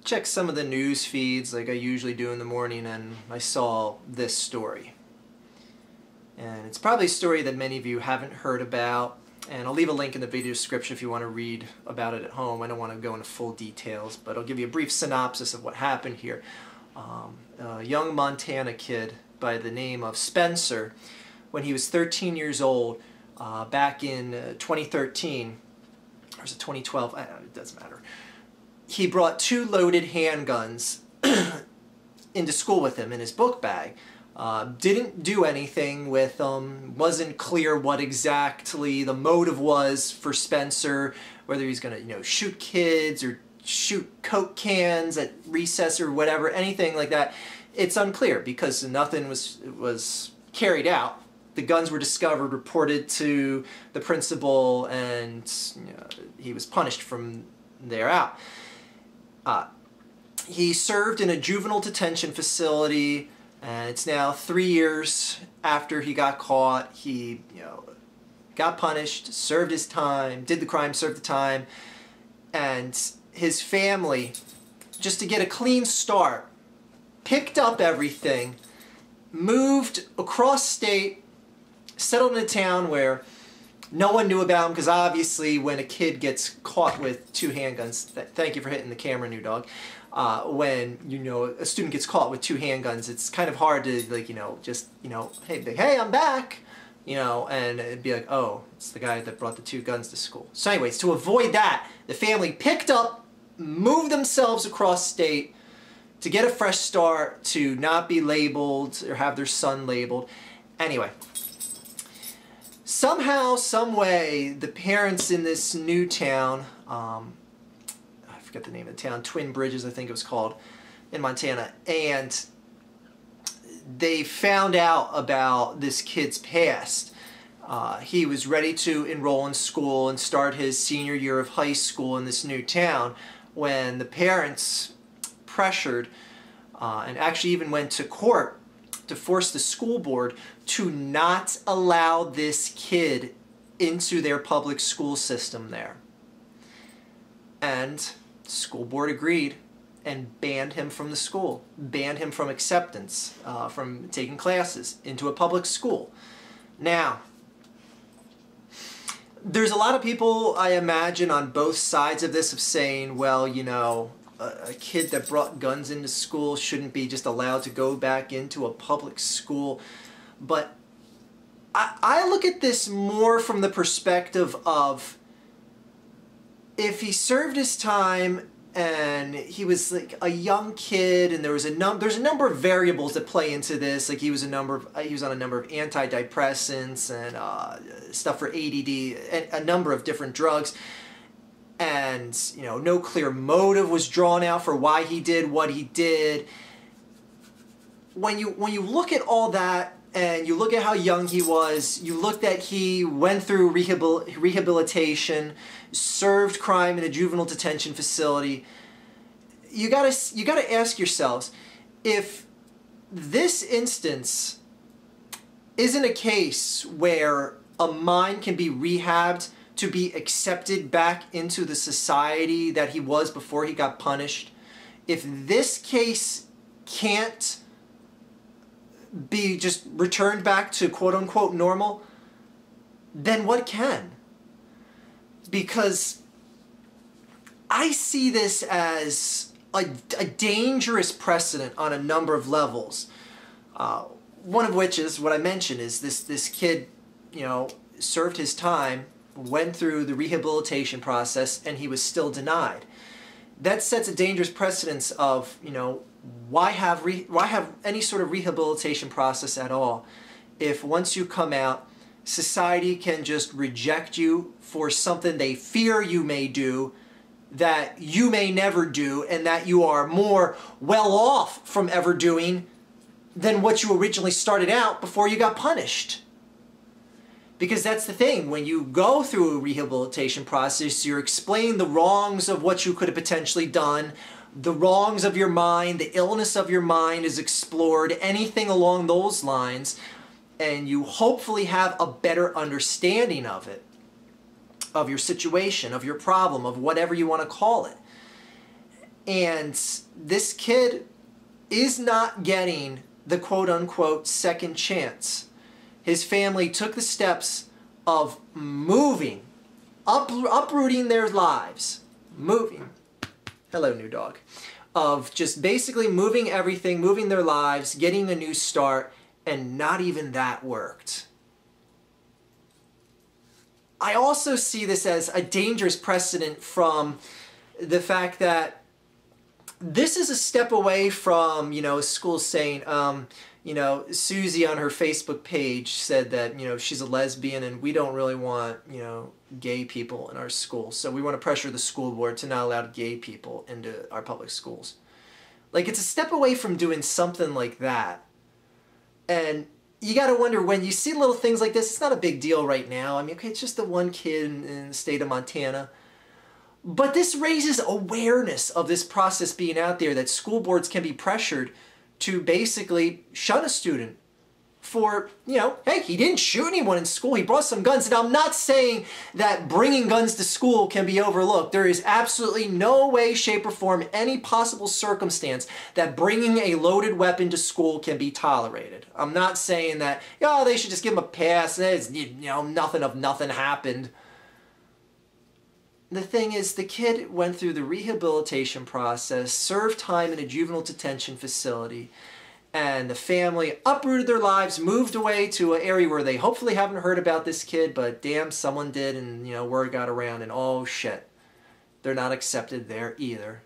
checked some of the news feeds like I usually do in the morning, and I saw this story. And it's probably a story that many of you haven't heard about, and I'll leave a link in the video description if you want to read about it at home. I don't want to go into full details, but I'll give you a brief synopsis of what happened here. A young Montana kid by the name of Spencer, when he was 13 years old, back in 2013, or was it 2012? It doesn't matter. He brought 2 loaded handguns into school with him in his book bag. Didn't do anything with them. Wasn't clear what exactly the motive was for Spencer, whether he's going to, shoot kids or shoot Coke cans at recess or whatever, anything like that. It's unclear because nothing was carried out. The guns were discovered, reported to the principal, and he was punished from there out. He served in a juvenile detention facility, and it's now 3 years after he got caught. He, got punished, served his time, did the crime, served the time, and his family, just to get a clean start, picked up everything, moved across state, settled in a town where no one knew about him, because obviously when a kid gets caught with 2 handguns, thank you for hitting the camera, new dog, when, a student gets caught with 2 handguns, it's kind of hard to, hey, I'm back, and it'd be like, oh, it's the guy that brought the 2 guns to school. So anyways, to avoid that, the family picked up, moved themselves across state to get a fresh start, to not be labeled or have their son labeled. Anyway, somehow, some way, the parents in this new town, I forget the name of the town, Twin Bridges I think it was called, in Montana, and they found out about this kid's past. He was ready to enroll in school and start his senior year of high school in this new town when the parents pressured and actually even went to court to force the school board to not allow this kid into their public school system there. And the school board agreed and banned him from the school, banned him from acceptance, from taking classes into a public school. Now, there's a lot of people, I imagine, on both sides of this of saying, well, a kid that brought guns into school shouldn't be just allowed to go back into a public school. But I look at this more from the perspective of, if he served his time and he was like a young kid, and there's a number of variables that play into this. Like he was on a number of antidepressants and stuff for ADD, and a number of different drugs. And no clear motive was drawn out for why he did what he did. When you look at all that, and you look at how young he was, you look that he went through rehabilitation, served crime in a juvenile detention facility, you gotta ask yourselves, if this instance isn't a case where a mind can be rehabbed to be accepted back into the society that he was before he got punished, if this case can't be just returned back to quote-unquote normal, then what can? Because I see this as a dangerous precedent on a number of levels. One of which is what I mentioned, is this kid, served his time, went through the rehabilitation process, and he was still denied. That sets a dangerous precedence of, why have any sort of rehabilitation process at all if once you come out, society can just reject you for something they fear you may do that you may never do, and that you are more well off from ever doing than what you originally started out before you got punished. Because that's the thing, when you go through a rehabilitation process, you're explaining the wrongs of what you could have potentially done, the wrongs of your mind, the illness of your mind is explored, anything along those lines, and you hopefully have a better understanding of it, of your situation, of your problem, of whatever you want to call it. And this kid is not getting the quote-unquote second chance. His family took the steps of moving, uprooting their lives, moving. Hello, new dog. Of just basically moving everything, moving their lives, getting a new start, and not even that worked. I also see this as a dangerous precedent from the fact that this is a step away from, schools saying, Susie on her Facebook page said that, she's a lesbian and we don't really want, gay people in our school. So we want to pressure the school board to not allow gay people into our public schools. Like, it's a step away from doing something like that. And you got to wonder, when you see little things like this, it's not a big deal right now. I mean, okay, it's just the one kid in the state of Montana. But this raises awareness of this process being out there, that school boards can be pressured to basically shun a student for, hey, he didn't shoot anyone in school, he brought some guns. And I'm not saying that bringing guns to school can be overlooked. There is absolutely no way, shape, or form, any possible circumstance that bringing a loaded weapon to school can be tolerated. I'm not saying that, they should just give him a pass, it's, nothing happened. The thing is, the kid went through the rehabilitation process, served time in a juvenile detention facility, and the family uprooted their lives, moved away to an area where they hopefully haven't heard about this kid, but damn, someone did, and word got around, and oh shit, they're not accepted there either.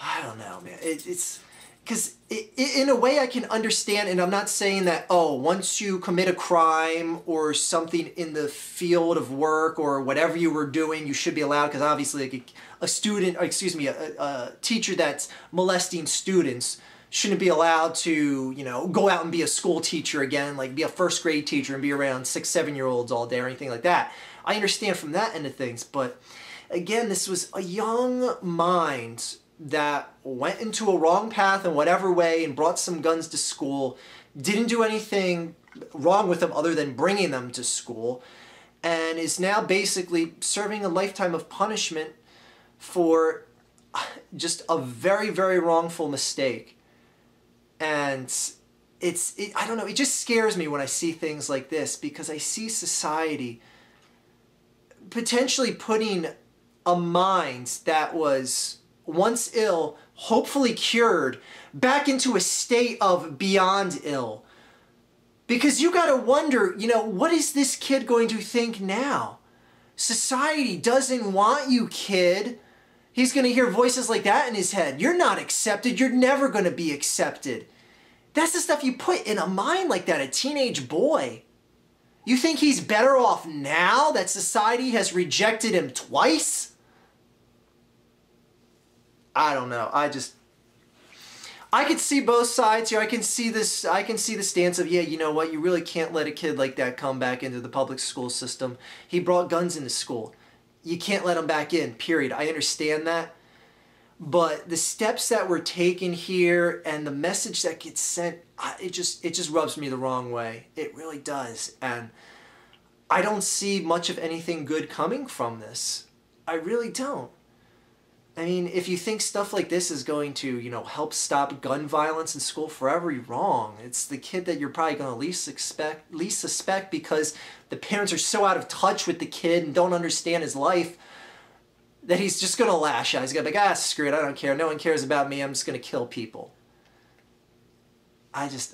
I don't know, man. It's because in a way I can understand, and I'm not saying that, once you commit a crime or something in the field of work or whatever you were doing, you should be allowed, because obviously like a teacher that's molesting students shouldn't be allowed to, go out and be a school teacher again, like be a first grade teacher and be around 6, 7-year-olds all day or anything like that. I understand from that end of things, but again, this was a young mind that went into a wrong path in whatever way and brought some guns to school, didn't do anything wrong with them other than bringing them to school, and is now basically serving a lifetime of punishment for just a very, very wrongful mistake. And I don't know, it just scares me when I see things like this, because I see society potentially putting a mind that was once ill, hopefully cured, back into a state of beyond ill. Because you gotta wonder, what is this kid going to think now? Society doesn't want you, kid. He's gonna hear voices like that in his head. You're not accepted, you're never gonna be accepted. That's the stuff you put in a mind like that, a teenage boy. You think he's better off now that society has rejected him twice? I don't know. I could see both sides here. I can see the stance of, yeah, you know what, you really can't let a kid like that come back into the public school system. He brought guns into school. You can't let him back in, period. I understand that. But the steps that were taken here and the message that gets sent, it just rubs me the wrong way. It really does. And I don't see much of anything good coming from this. I really don't. I mean, if you think stuff like this is going to, help stop gun violence in school forever, you're wrong. It's the kid that you're probably going to least suspect because the parents are so out of touch with the kid and don't understand his life that he's just going to lash out. He's going to be like, screw it, I don't care. No one cares about me. I'm just going to kill people. This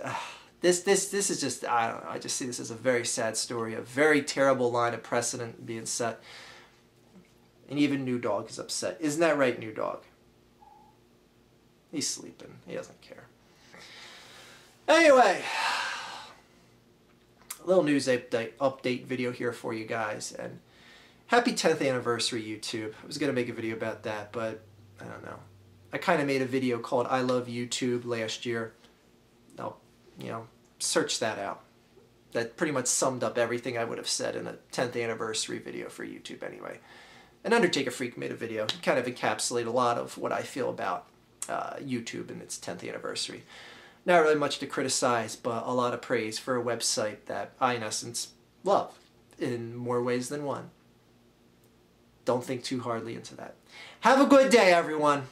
is just, I don't know. I just see this as a very sad story, a very terrible line of precedent being set. And even New Dog is upset. Isn't that right, New Dog? He's sleeping. He doesn't care. Anyway, a little news update video here for you guys. And happy 10th anniversary, YouTube. I was going to make a video about that, but I don't know. I kind of made a video called I Love YouTube last year. I'll, search that out. That pretty much summed up everything I would have said in a 10th anniversary video for YouTube anyway. And Undertaker Freak made a video. It kind of encapsulated a lot of what I feel about YouTube and its 10th anniversary. Not really much to criticize, but a lot of praise for a website that I, in essence, love in more ways than one. don't think too hardly into that. Have a good day, everyone.